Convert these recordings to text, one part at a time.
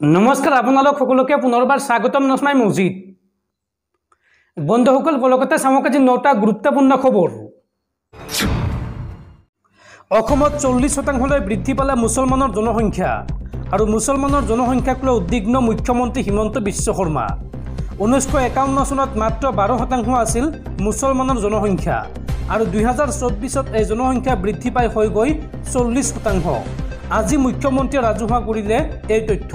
নমস্কাৰ আপোনালোক সকলোকে পুনৰবাৰ স্বাগতম নসমাই মছজিদ বন্ধুসকল কলকাতা সামক আজি 9টা গুৰুত্বপূৰ্ণ খবৰ অসমত 40% বৃদ্ধি পালে মুছলমানৰ জনসংখ্যা আৰু মুছলমানৰ জনসংখ্যাক লৈ উদ্বিগ্ন মুখ্যমন্ত্ৰী হিমন্ত বিশ্ব শৰ্মা 1951 চনত মাত্ৰ 12% আছিল মুছলমানৰ জনসংখ্যা আৰু 2024ত এই জনসংখ্যা বৃদ্ধি পাই হৈ গৈ 40% আজি মুখ্যমন্ত্ৰীয়ে ৰাজহুৱা কৰিলে এই তথ্য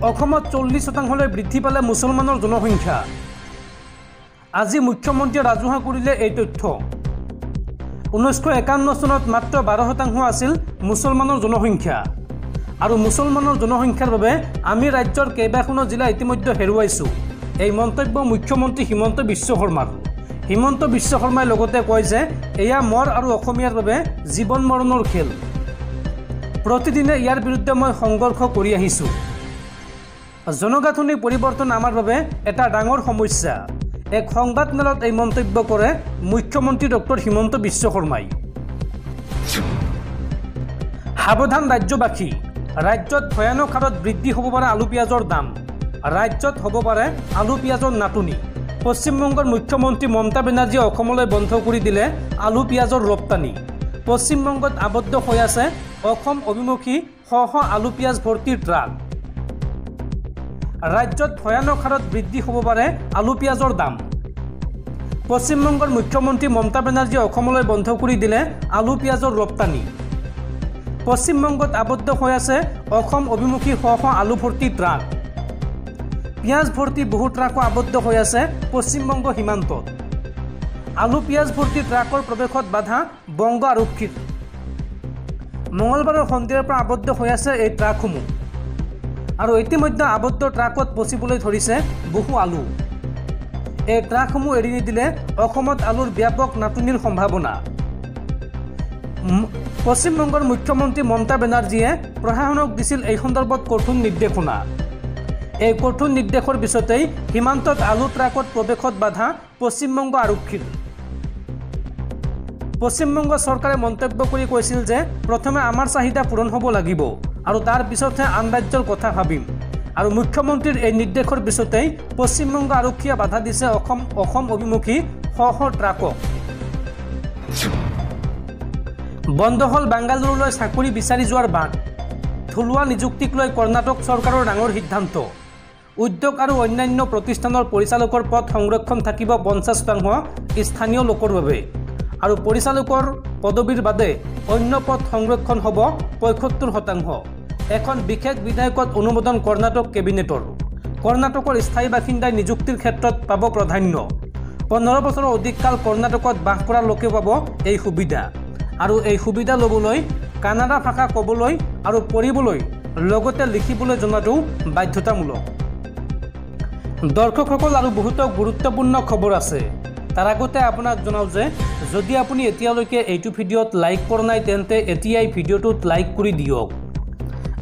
অসমত 40% বৃদ্ধি পালে মুছলমানৰ জনসংখ্যা আজি মুখ্যমন্ত্ৰীয়ে ৰাজহুৱা কৰিলে এই তথ্য 1951 চনত মাত্ৰ 12% আছিল মুছলমানৰ জনসংখ্যা আৰু মুছলমানৰ জনসংখ্যাৰ বাবে আমি ৰাজ্যৰ কেইবাখনো জিলা ইতিমধ্যে হেৰুৱাইছো এই মন্তব্য মুখ্যমন্ত্ৰী হিমন্ত বিশ্ব শৰ্মাৰ হিমন্ত বিশ্ব শৰ্মাই লগতে কয় যে এয়া মৰ আৰু অসমীয়াৰ বাবে জীৱন মৰণৰ খেল প্ৰতিদিনে ইয়াৰ বিৰুদ্ধে মই সংঘৰ্ষ কৰি আহিছো জনগাঁথনি পৰিৱৰ্তন আমাৰ বাবে এটা ডাঙৰ সমস্যা এক সংবাদমেলত এই মন্তব্য কৰে মুখ্যমন্ত্ৰী ডক্টৰ হিমন্ত বিশ্ব শৰ্মাই সাৱধান ৰাজ্যবাসী ৰাজ্যত ভয়ানক হাৰত বৃদ্ধি হ'ব পাৰে আলু পিয়াজৰ দাম ৰাজ্যত হ'ব পাৰে আলু পিয়াজৰ নাটনি পশ্চিমবংগৰ মুখ্যমন্ত্ৰী মমতা বেনাৰ্জীয়ে অসমলৈ বন্ধ কৰি দিলে আলু পিয়াজৰ ৰপ্তানি পশ্চিমবংগত আবদ্ধ হৈ আছে অসম অভিমুখী শ আলু পিয়াজ ভৰ্তি ট্ৰাক ৰাজ্যত ভয়ানক হাৰত বৃদ্ধি হ'ব পাৰে আলু পিয়াজৰ দাম পশ্চিমবংগৰ মুখ্যমন্ত্ৰী মমতা বেনাৰ্জীয়ে অসমলৈ বন্ধ কৰি দিলে আলু পিয়াজৰ ৰপ্তানি পশ্চিমবংগত আবদ্ধ হৈ আছে অসম অভিমুখী শ আলু ভৰ্তি ট্ৰাক পিয়াজ ভৰ্তি বহু ট্ৰাকো আবদ্ধ হৈ আছে পশ্চিমবংগ সীমান্তত আলু পিয়াজ ভৰ্তি ট্ৰাকৰ প্ৰৱেশত বাধা বংগ আৰক্ষীৰ মঙলবাৰৰ সন্ধিয়াৰ পৰা আবদ্ধ হৈ আছে এই ট্ৰাকসমূহ আৰু ইতিমধ্যে আবদ্ধ ট্ৰাকত পচিবলৈ ধৰিছে বহু আলু এই ট্ৰাকসমূহ এৰি নিদিলে অসমত আলুৰ ব্যাপক নাটনিৰ সম্ভাৱনা পশ্চিমবংগৰ মুখ্যমন্ত্ৰী মমতা বেনাৰ্জীয়ে প্ৰশাসনক দিছিল এই সন্দৰ্ভত কঠোৰ নিৰ্দেশনা এই কঠোৰ নিৰ্দেশৰ পিছতেই সীমান্তত আলু ট্ৰাকত প্ৰৱেশত বাধা পশ্চিমবংগ আৰক্ষীৰ পশ্চিমবংগ চৰকাৰে মন্তব্য কৰি কৈছিল যে প্ৰথমে আমাৰ চাহিদা পূৰণ হ'ব লাগিব আৰু তাৰ পিছতহে আন ৰাজ্যৰ কথা ভাবিম আৰু মুখ্যমন্ত্ৰীৰ এই নিৰ্দেশৰ পিছতেই পশ্চিমবংগ আৰক্ষীয়ে বাধা দিছে অসম অভিমুখী শ ট্ৰাকক বন্ধ হ'ল বাংগালুৰুলৈ চাকৰি বিচাৰি যোৱাৰ বাট থলুৱা নিযুক্তিক লৈ কৰ্ণাটক চৰকাৰৰ ডাঙৰ সিদ্ধান্ত উদ্যোগ আৰু অন্যান্য প্ৰতিষ্ঠানৰ পৰিচালকৰ পদ সংৰক্ষণ থাকিব 50% স্থানীয় লোকৰ বাবে আৰু পৰিচালকৰ পদবীৰ বাদে অন্য পদ সংৰক্ষণ হ'ব 75% এখন বিশেষ বিধেয়কত অনুমোদন কৰ্ণাটক কেবিনেটৰ কৰ্ণাটকৰ স্থায়ী বাসিন্দাই নিযুক্তিৰ ক্ষেত্ৰত পাব প্ৰাধান্য 15 বছৰৰ অধিক কাল কৰ্ণাটকত বাস কৰা লোকে পাব এই সুবিধা আৰু এই সুবিধা ল'বলৈ কানাডা ভাষা ক'বলৈ আৰু পঢ়িবলৈ লগতে লিখিবলৈ জনাটো বাধ্যতামূলক দৰ্শকসকল আৰু বহুতো গুৰুত্বপূৰ্ণ খবৰ আছে তাৰ আগতে আপোনাক জনাও যে যদি আপুনি এতিয়ালৈকে এইটো ভিডিঅ'ত লাইক কৰা নাই তেন্তে এতিয়াই ভিডিঅ'টোত লাইক কৰি দিয়ক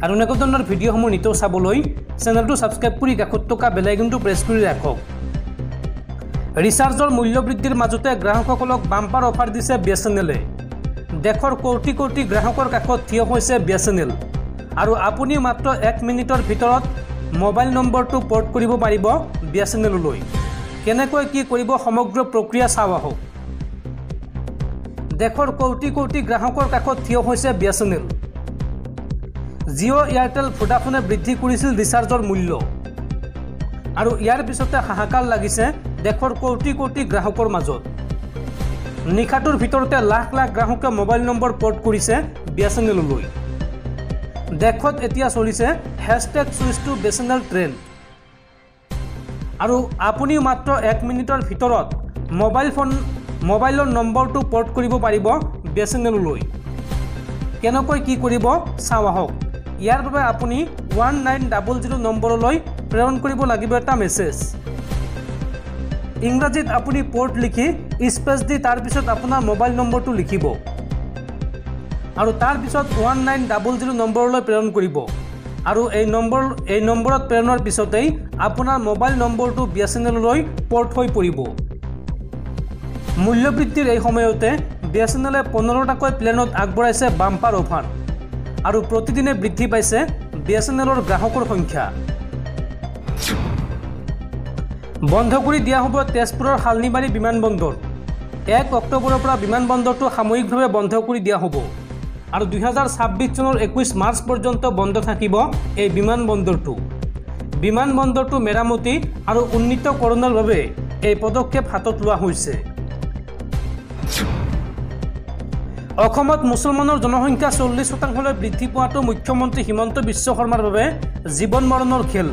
আৰু এনেকুৱা ধৰণৰ ভিডিঅ'সমূহ নিতৌ চাবলৈ চেনেলটো ছাবস্ক্ৰাইব কৰি কাষত থকা বেল আইকনটো প্ৰেছ কৰি ৰাখক ৰিচাৰ্জৰ মূল্য বৃদ্ধিৰ মাজতে গ্ৰাহকসকলক বাম্পাৰ অফাৰ দিছে বিএছএনএলে দেশৰ কোটি কোটি গ্ৰাহকৰ কাষত থিয় হৈছে বিএছএনএল আৰু আপুনি মাত্ৰ 1 মিনিটৰ ভিতৰত মোবাইল নম্বৰটো পৰ্ট কৰিব পাৰিব বিএছএনএললৈ কেনেকৈ কি কৰিব সমগ্ৰ প্ৰক্ৰিয়া চাওঁ আহক দেশৰ কোটি কোটি গ্ৰাহকৰ কাষত থিয় হৈছে বিএছএনএল জিঅ' এয়াৰটেল ভোডাফোনে বৃদ্ধি কৰিছিল ৰিচাৰ্জৰ মূল্য আৰু ইয়াৰ পিছতে হাহাকাৰ লাগিছে দেশৰ কোটি কোটি গ্ৰাহকৰ মাজত নিশাটোৰ ভিতৰতে লাখ লাখ গ্ৰাহকে মোবাইল নম্বৰ পৰ্ট কৰিছে বিএছএনএললৈ দেশত এতিয়া চলিছে #সুইচ টু বিএছএনএল ট্ৰেণ্ড আৰু আপুনি মাত্ৰ 1 মিনিটৰ ভিতৰত মোবাইলৰ নম্বৰটো পৰ্ট কৰিব পাৰিব বিএছএনএললৈ কেনেকৈ কি কৰিব চাওঁ আহক ইয়াৰ বাবে আপুনি 1900 নম্বৰলৈ প্ৰেৰণ কৰিব লাগিব এটা মেছেজ ইংৰাজীত আপুনি পৰ্ট লিখি স্পেচ দি তাৰ পিছত আপোনাৰ মোবাইল নম্বৰটো লিখিব আৰু তাৰ পিছত 1900 নম্বৰলৈ প্ৰেৰণ কৰিব আৰু এই নম্বৰত প্ৰেৰণৰ পিছতেই আপোনাৰ মোবাইল নম্বৰটো বিএছএনএললৈ পৰ্ট হৈ পৰিব মূল্য বৃদ্ধিৰ এই সময়তে বিএছএনএলে 15টাকৈ প্লেনত আগবঢ়াইছে বাম্পাৰ অফাৰ আৰু প্ৰতিদিনে বৃদ্ধি পাইছে BSNLৰ গ্ৰাহকৰ সংখ্যা বন্ধ কৰি দিয়া হ'ব তেজপুৰৰ হালনিবাৰী বিমানবন্দৰ 1 অক্টোবৰৰ পৰা বিমানবন্দৰটো সাময়িকভাৱে বন্ধ কৰি দিয়া হ'ব আৰু 2026 চনৰ 21 মাৰ্চ পৰ্যন্ত বন্ধ থাকিব এই বিমানবন্দৰটো মেৰামতি আৰু উন্নীতকৰণৰ বাবে এই পদক্ষেপ হাতত লোৱা হৈছে অসমত মুছলমানৰ জনসংখ্যা 40% বৃদ্ধি পোৱাটো মুখ্যমন্ত্ৰী হিমন্ত বিশ্ব শৰ্মাৰ বাবে জীৱন মৰণৰ খেল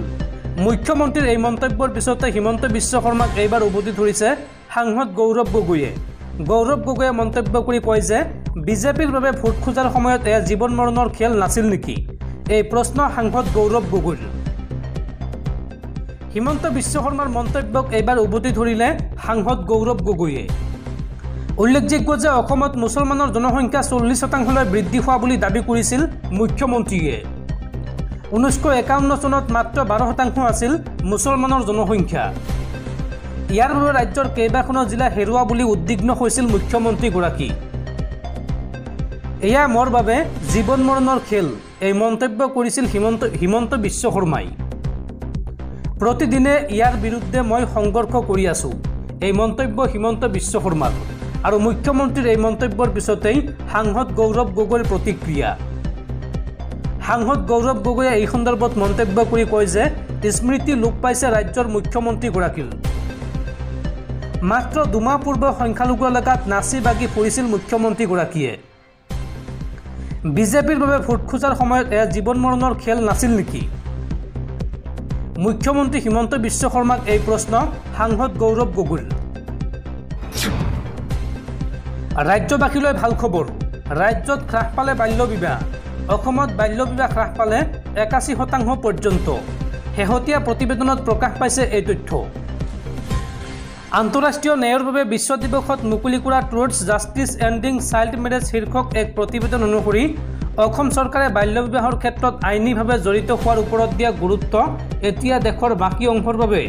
মুখ্যমন্ত্ৰীৰ এই মন্তব্যৰ পিছতে হিমন্ত বিশ্ব শৰ্মাক এইবাৰ উভতি ধৰিছে সাংসদ গৌৰৱ গগৈয়ে মন্তব্য কৰি কয় যে বিজেপিৰ বাবে ভোট খোজাৰ সময়ত এয়া জীৱন মৰণৰ খেল নাছিল নেকি এই প্ৰশ্ন সাংসদ গৌৰৱ গগৈৰ হিমন্ত বিশ্ব শৰ্মাৰ মন্তব্যক এইবাৰ উভতি ধৰিলে সাংসদ গৌৰৱ গগৈয়ে উল্লেখযোগ্য যে অসমত মুছলমানৰ জনসংখ্যা 40% বৃদ্ধি হোৱা বুলি দাবী কৰিছিল মুখ্যমন্ত্ৰীয়ে 1951 চনত মাত্ৰ 12% আছিল মুছলমানৰ জনসংখ্যা ইয়াৰ বাবে ৰাজ্যৰ কেইবাখনো জিলা হেৰুৱা বুলি উদ্বিগ্ন হৈছিল মুখ্যমন্ত্ৰীগৰাকী এয়া মোৰ বাবে জীৱন মৰণৰ খেল এই মন্তব্য কৰিছিল হিমন্ত বিশ্ব শৰ্মাই প্ৰতিদিনে ইয়াৰ বিৰুদ্ধে মই সংঘৰ্ষ কৰি আছো এই মন্তব্য হিমন্ত বিশ্ব শৰ্মাৰ আৰু মুখ্যমন্ত্ৰীৰ এই মন্তব্যৰ পিছতেই সাংসদ গৌৰৱ গগৈৰ প্ৰতিক্ৰিয়া সাংসদ গৌৰৱ গগৈয়ে এই সন্দৰ্ভত মন্তব্য কৰি কয় যে স্মৃতি লোপ পাইছে ৰাজ্যৰ মুখ্যমন্ত্ৰীগৰাকীৰ মাত্ৰ দুমাহ পূৰ্বে সংখ্যালঘু এলেকাত নাচি বাগি ফুৰিছিল মুখ্যমন্ত্ৰীগৰাকীয়ে বিজেপিৰ বাবে ভোট খোজাৰ সময়ত এয়া জীৱন মৰণৰ খেল নাছিল নেকি মুখ্যমন্ত্ৰী হিমন্ত বিশ্ব শৰ্মাক এই প্ৰশ্ন সাংসদ গৌৰৱ গগৈৰ ৰাজ্যবাসীলৈ ভাল খবৰ ৰাজ্যত হ্ৰাস পালে বাল্য বিবাহ অসমত বাল্য বিবাহ হ্ৰাস পালে 81% পৰ্যন্ত শেহতীয়া প্ৰতিবেদনত প্ৰকাশ পাইছে এই তথ্য আন্তঃৰাষ্ট্ৰীয় ন্যায়ৰ বাবে বিশ্ব দিৱসত মুকলি কৰা towards justice ending child marriage শীৰ্ষক এক প্ৰতিবেদন অনুসৰি অসম চৰকাৰে বাল্য বিবাহৰ ক্ষেত্ৰত আইনীভাৱে জড়িত হোৱাৰ ওপৰত দিয়া গুৰুত্ব এতিয়া দেশৰ বাকী অংশৰ বাবে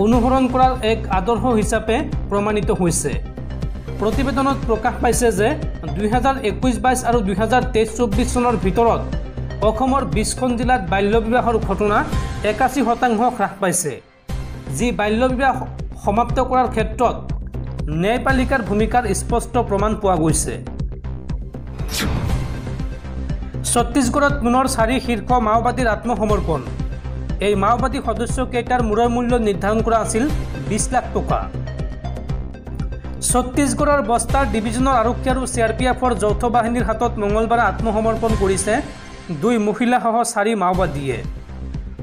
অনুসৰণ কৰাৰ এক আদৰ্শ হিচাপে প্ৰমাণিত হৈছে প্ৰতিবেদনত প্ৰকাশ পাইছে যে 2021-22 আৰু 2023-24 চনৰ ভিতৰত অসমৰ 20খন জিলাত বাল্য বিবাহৰ ঘটনা 81% হ্ৰাস পাইছে যি বাল্য বিবাহ সমাপ্ত কৰাৰ ক্ষেত্ৰত ন্যায়পালিকাৰ ভূমিকাৰ স্পষ্ট প্ৰমাণ পোৱা গৈছে ছত্তীশগড়ত পুনৰ 4 শীৰ্ষ মাওবাদীৰ আত্মসমৰ্পণ এই মাওবাদী সদস্যকেইটাৰ মূৰৰ মূল্য নিৰ্ধাৰণ কৰা আছিল 20 লাখ টকা ছত্তীশগড়ৰ বস্তাৰ ডিভিজনৰ আৰক্ষী আৰু CRPFৰ যৌথ বাহিনীৰ হাতত মঙলবাৰে আত্মসমৰ্পণ কৰিছে 2 মহিলাসহ 4 মাওবাদীয়ে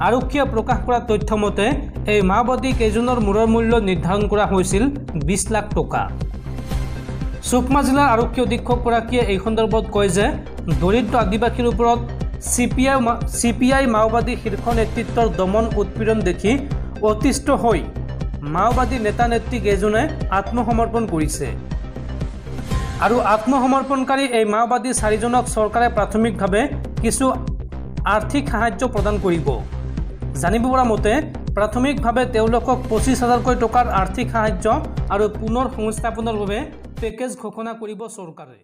আৰক্ষীয়ে প্ৰকাশ কৰা তথ্য মতে এই মাওবাদী কেইজনৰ মূৰৰ মূল্য নিৰ্ধাৰণ কৰা হৈছিল 20 লাখ টকা সুকমা জিলাৰ আৰক্ষী অধীক্ষকগৰাকীয়ে এই সন্দৰ্ভত কয় যে দৰিদ্ৰ আদিবাসীৰ ওপৰত CPI মাওবাদী শীৰ্ষ নেতৃত্বৰ দমন উৎপীড়ন দেখি অতিষ্ঠ হৈ মাওবাদী নেতা নেত্ৰী কেইজনে আত্মসমৰ্পণ কৰিছে আৰু আত্মসমৰ্পণকাৰী এই মাওবাদী 4জনক চৰকাৰে প্ৰাথমিকভাৱে কিছু আৰ্থিক সাহায্য প্ৰদান কৰিব জানিব পৰা মতে প্ৰাথমিকভাৱে তেওঁলোকক 25,000 টকাৰ আৰ্থিক সাহায্য আৰু পুনৰ সংস্থাপনৰ বাবে পেকেজ ঘোষণা কৰিব চৰকাৰে